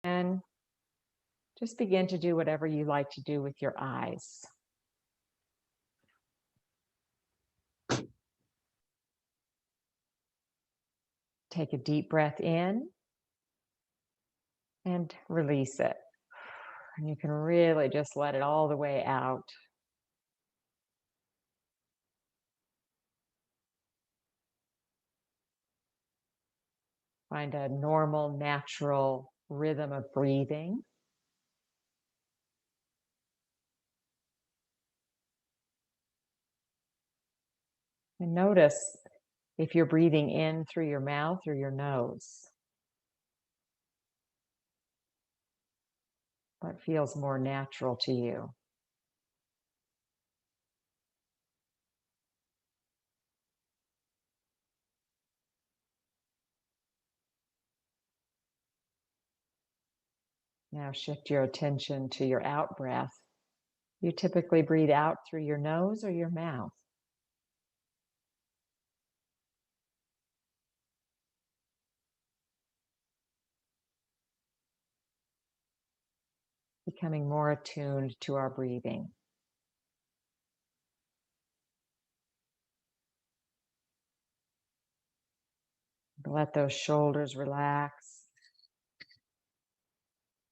And just begin to do whatever you like to do with your eyes. Take a deep breath in and release it. And you can really just let it all the way out. Find a normal, natural rhythm of breathing. And notice if you're breathing in through your mouth or your nose. What feels more natural to you? Now shift your attention to your out breath. You typically breathe out through your nose or your mouth. Becoming more attuned to our breathing. Let those shoulders relax.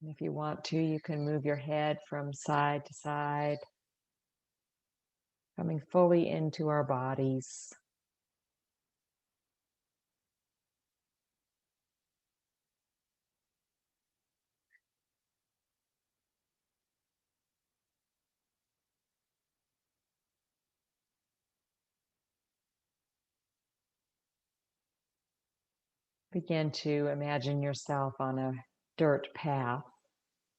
And if you want to, you can move your head from side to side, coming fully into our bodies. Begin to imagine yourself on a dirt path,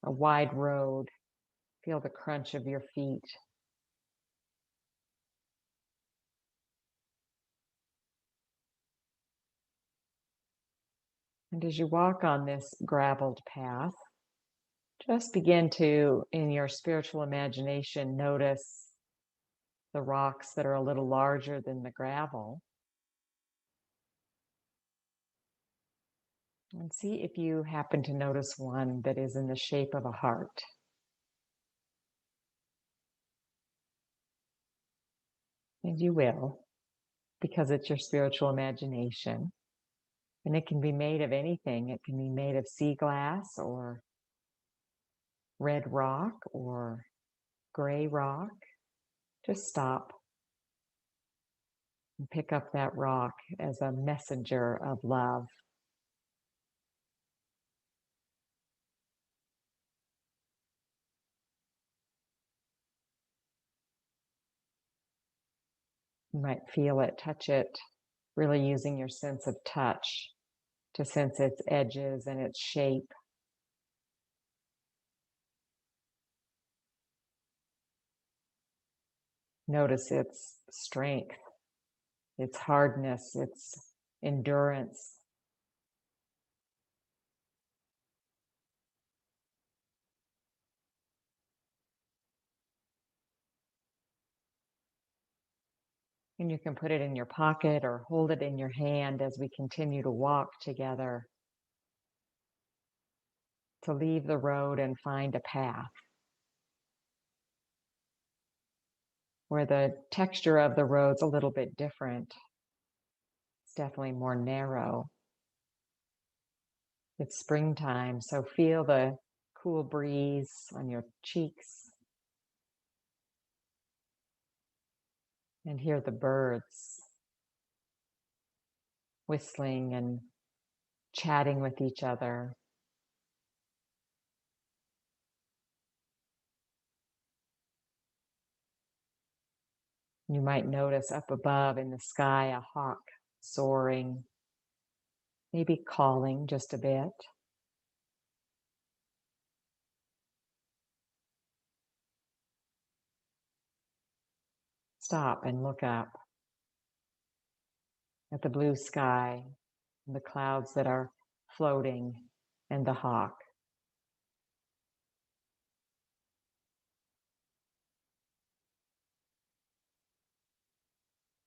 a wide road. Feel the crunch of your feet. And as you walk on this graveled path, just begin to, in your spiritual imagination, notice the rocks that are a little larger than the gravel. And see if you happen to notice one that is in the shape of a heart. And you will, because it's your spiritual imagination. And it can be made of anything. It can be made of sea glass or red rock or gray rock. Just stop and pick up that rock as a messenger of love. You might feel it, touch it, really using your sense of touch to sense its edges and its shape. Notice its strength, its hardness, its endurance. And you can put it in your pocket or hold it in your hand as we continue to walk together to leave the road and find a path where the texture of the road's a little bit different. It's definitely more narrow. It's springtime, so feel the cool breeze on your cheeks and hear the birds whistling and chatting with each other. You might notice up above in the sky a hawk soaring, maybe calling just a bit. Stop and look up at the blue sky, and the clouds that are floating, and the hawk.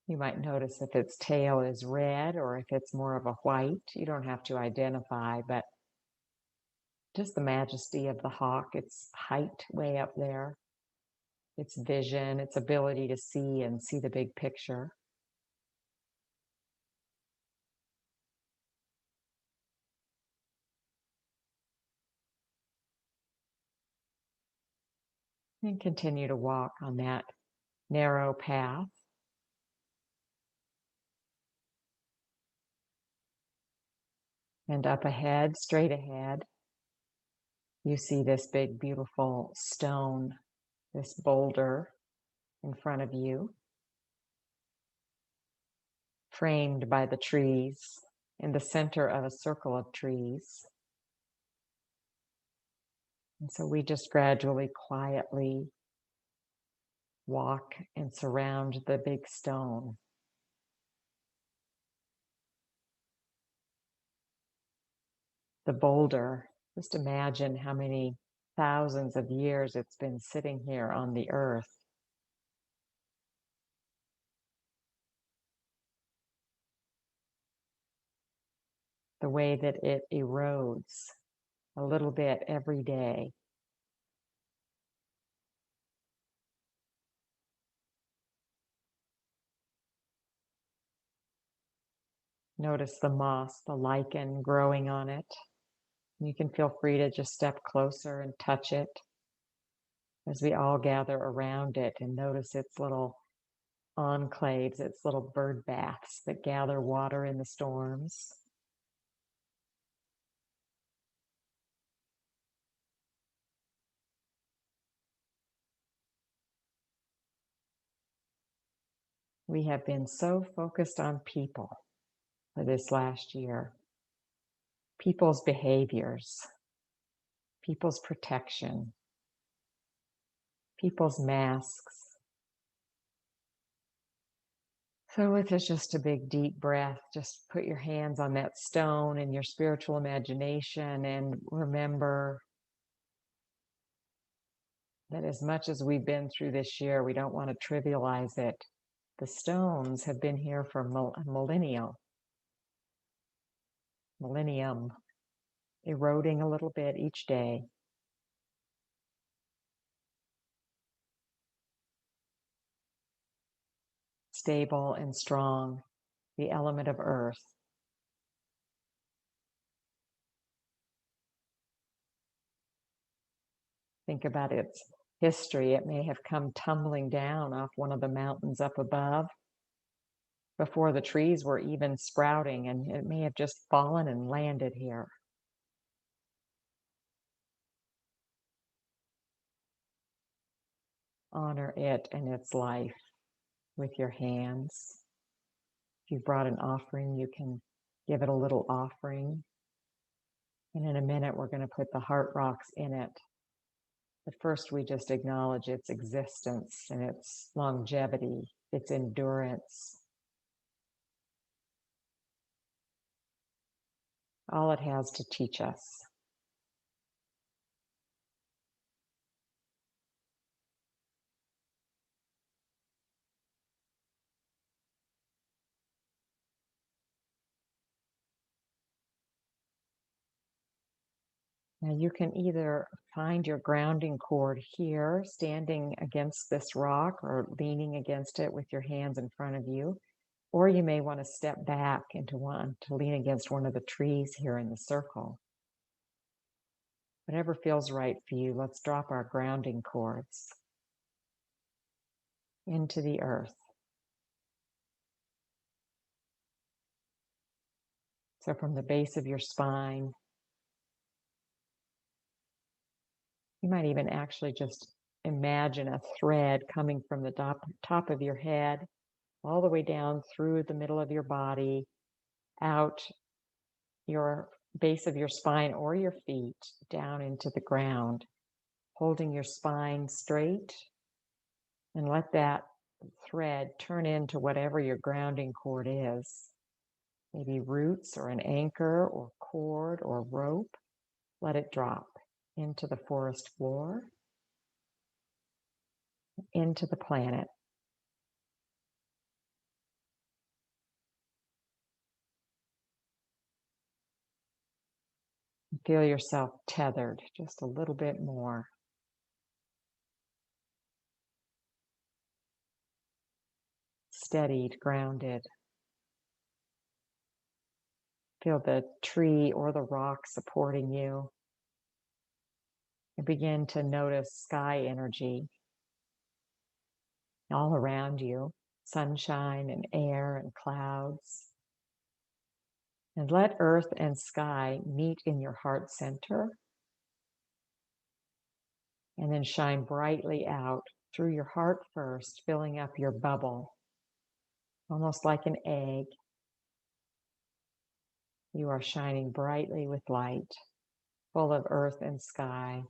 You might notice if its tail is red or if it's more of a white. You don't have to identify, but just the majesty of the hawk, its height way up there, its vision, its ability to see and see the big picture. And continue to walk on that narrow path. And up ahead, straight ahead, you see this big, beautiful stone, this boulder in front of you, framed by the trees in the center of a circle of trees. And so we just gradually, quietly walk and surround the big stone. The boulder, just imagine how many thousands of years it's been sitting here on the earth. The way that it erodes a little bit every day. Notice the moss, the lichen growing on it. You can feel free to just step closer and touch it as we all gather around it and notice its little enclaves, its little bird baths that gather water in the storms. We have been so focused on people for this last year, people's behaviors, people's protection, people's masks. So with just a big deep breath, just put your hands on that stone in your spiritual imagination and remember that as much as we've been through this year, we don't want to trivialize it. The stones have been here for a millennium, eroding a little bit each day. Stable and strong, the element of earth. Think about its history. It may have come tumbling down off one of the mountains up above before the trees were even sprouting, and it may have just fallen and landed here. Honor it and its life with your hands. If you brought an offering, you can give it a little offering. And in a minute, we're going to put the heart rocks in it. But first, we just acknowledge its existence and its longevity, its endurance. All it has to teach us. Now you can either find your grounding cord here, standing against this rock or leaning against it with your hands in front of you, or you may want to step back into one to lean against one of the trees here in the circle. Whatever feels right for you, let's drop our grounding cords into the earth. So from the base of your spine, you might even actually just imagine a thread coming from the top of your head all the way down through the middle of your body, out your base of your spine or your feet down into the ground, holding your spine straight, and let that thread turn into whatever your grounding cord is. Maybe roots or an anchor or cord or rope. Let it drop into the forest floor, into the planet. Feel yourself tethered just a little bit more, steadied, grounded. Feel the tree or the rock supporting you. And begin to notice sky energy all around you, sunshine and air and clouds. And let earth and sky meet in your heart center and then shine brightly out through your heart first, filling up your bubble, almost like an egg. You are shining brightly with light, full of earth and sky.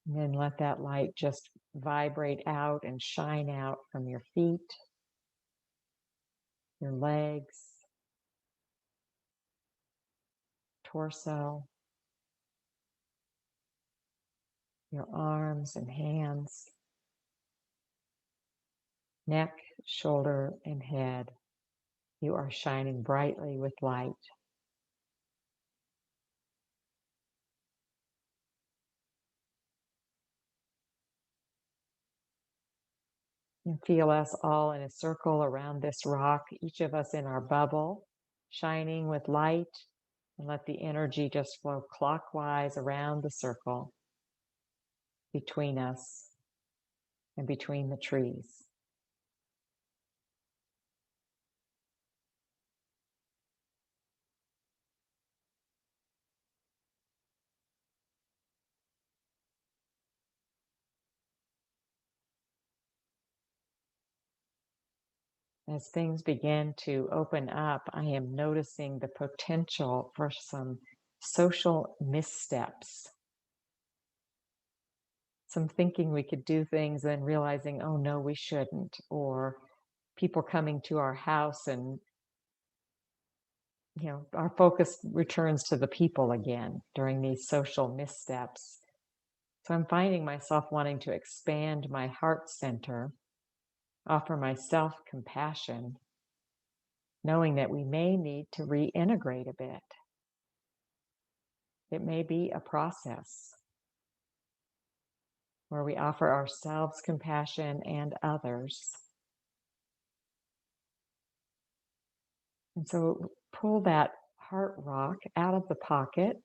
And then let that light just vibrate out and shine out from your feet, your legs, torso, your arms and hands, neck, shoulder, and head. You are shining brightly with light. And feel us all in a circle around this rock, each of us in our bubble, shining with light, and let the energy just flow clockwise around the circle between us and between the trees. As things begin to open up, I am noticing the potential for some social missteps. Some thinking we could do things and realizing, oh no, we shouldn't. Or people coming to our house and, our focus returns to the people again during these social missteps. So I'm finding myself wanting to expand my heart center, offer myself compassion, knowing that we may need to reintegrate a bit. It may be a process where we offer ourselves compassion and others. And so pull that heart rock out of the pocket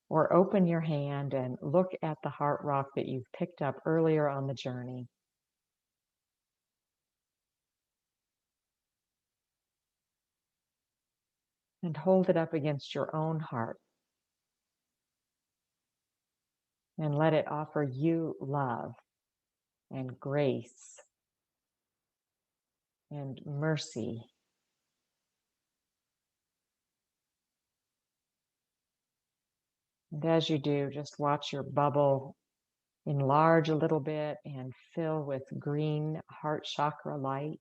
or open your hand and look at the heart rock that you've picked up earlier on the journey. And hold it up against your own heart. And let it offer you love and grace and mercy. And as you do, just watch your bubble enlarge a little bit and fill with green heart chakra light.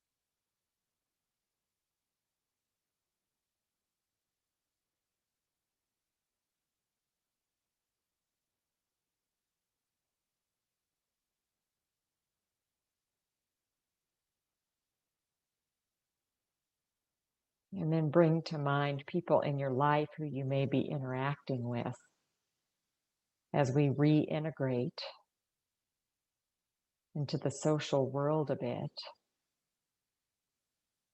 And then bring to mind people in your life who you may be interacting with as we reintegrate into the social world a bit.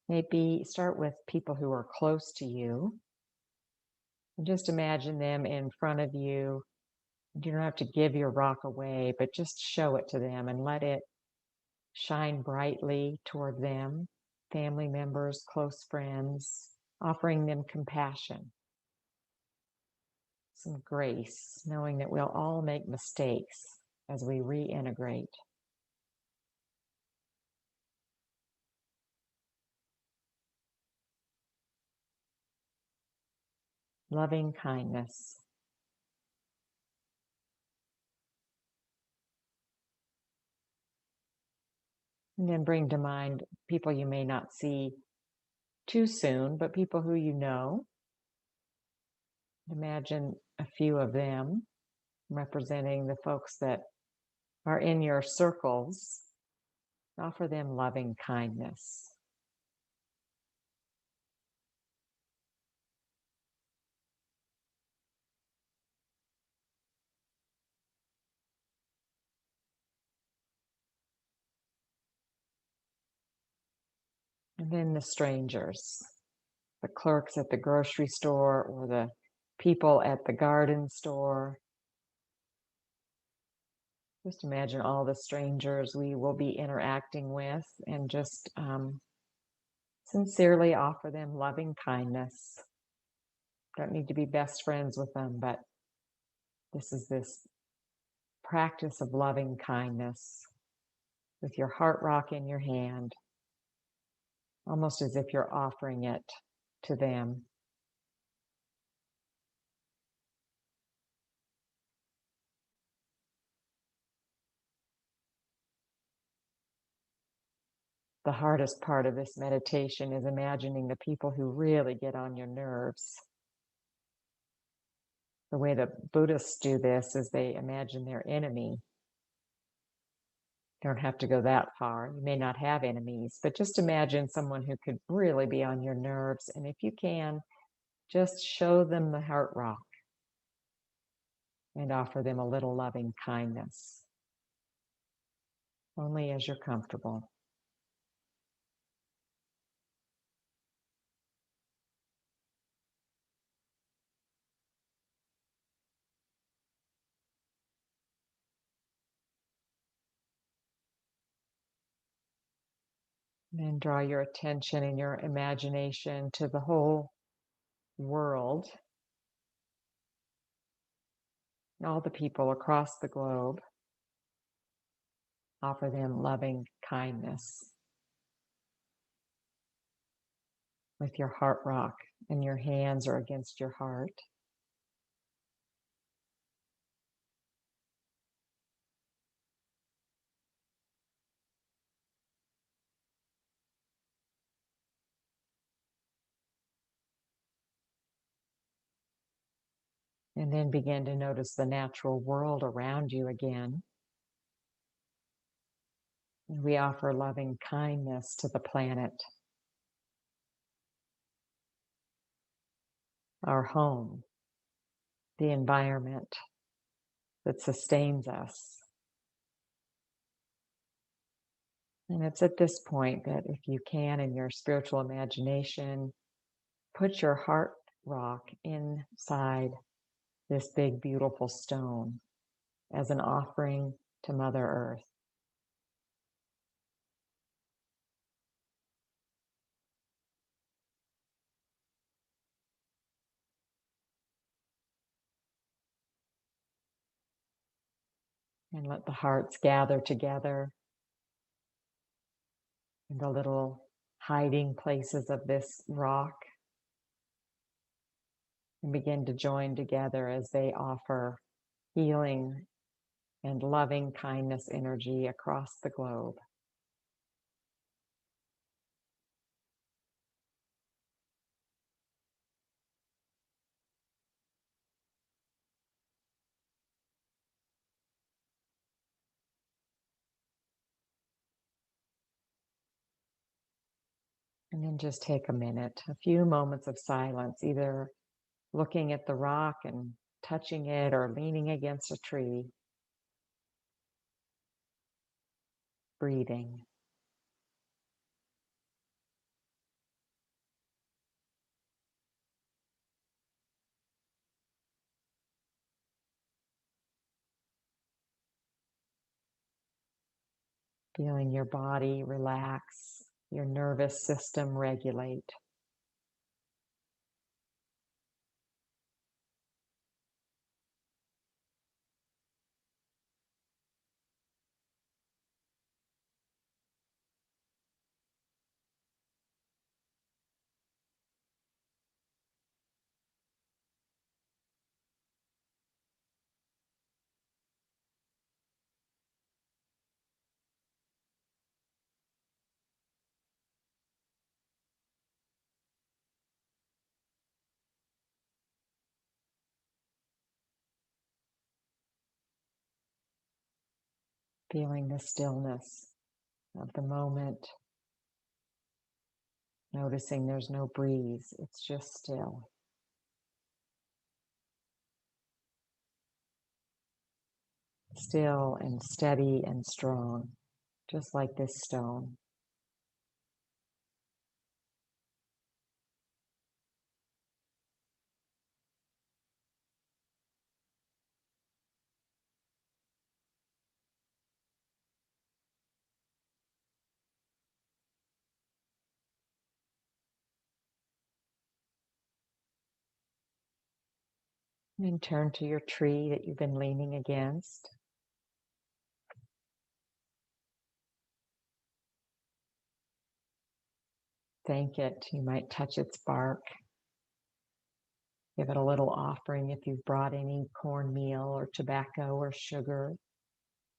Maybe start with people who are close to you. And just imagine them in front of you. You don't have to give your rock away, but just show it to them and let it shine brightly toward them, family members, close friends, offering them compassion, some grace, knowing that we'll all make mistakes as we reintegrate. Loving kindness. And then bring to mind people you may not see too soon, but people who you know. Imagine a few of them representing the folks that are in your circles. Offer them loving kindness. And then the strangers, the clerks at the grocery store or the people at the garden store. Just imagine all the strangers we will be interacting with and just sincerely offer them loving kindness. Don't need to be best friends with them, but this practice of loving kindness with your heart rock in your hand, almost as if you're offering it to them. The hardest part of this meditation is imagining the people who really get on your nerves. The way the Buddhists do this is they imagine their enemy. You don't have to go that far. You may not have enemies, but just imagine someone who could really be on your nerves. And if you can, just show them the heart rock and offer them a little loving kindness, only as you're comfortable. And then draw your attention and your imagination to the whole world, all the people across the globe. Offer them loving kindness with your heart rock and your hands are against your heart. And then begin to notice the natural world around you again. And we offer loving kindness to the planet, our home, the environment that sustains us. And it's at this point that if you can, in your spiritual imagination, put your heart rock inside this big, beautiful stone as an offering to Mother Earth. And let the hearts gather together in the little hiding places of this rock and begin to join together as they offer healing and loving kindness energy across the globe. And then just take a minute, a few moments of silence, either looking at the rock and touching it or leaning against a tree, breathing. Feeling your body relax, your nervous system regulate. Feeling the stillness of the moment, noticing there's no breeze, it's just still. Still and steady and strong, just like this stone. And turn to your tree that you've been leaning against. Thank it. You might touch its bark. Give it a little offering if you've brought any cornmeal or tobacco or sugar.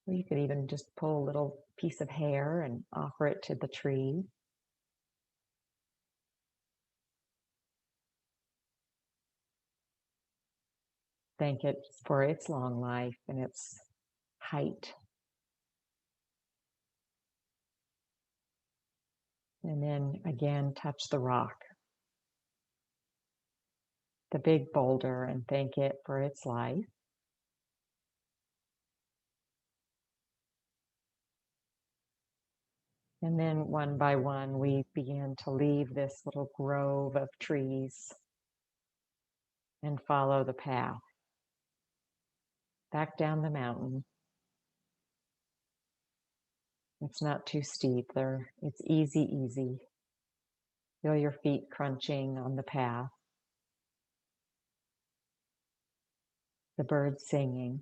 Or you could even just pull a little piece of hair and offer it to the tree. Thank it for its long life and its height. And then again, touch the rock, the big boulder, and thank it for its life. And then one by one, we begin to leave this little grove of trees and follow the path back down the mountain. It's not too steep there. It's easy, easy. Feel your feet crunching on the path. The birds singing.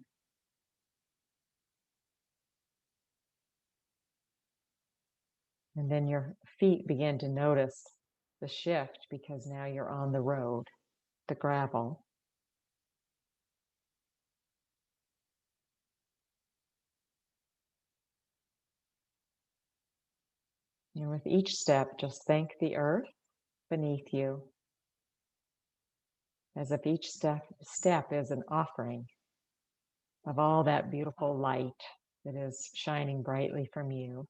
And then your feet begin to notice the shift because now you're on the road, the gravel. And with each step, just thank the earth beneath you as if each step is an offering of all that beautiful light that is shining brightly from you.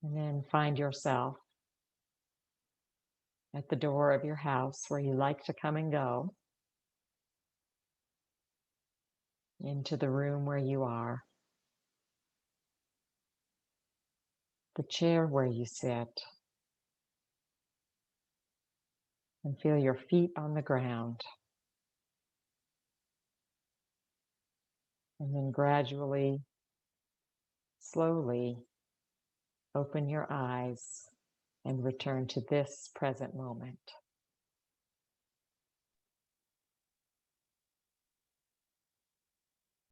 And then find yourself at the door of your house where you like to come and go, into the room where you are, the chair where you sit, and feel your feet on the ground. And then gradually, slowly, open your eyes and return to this present moment.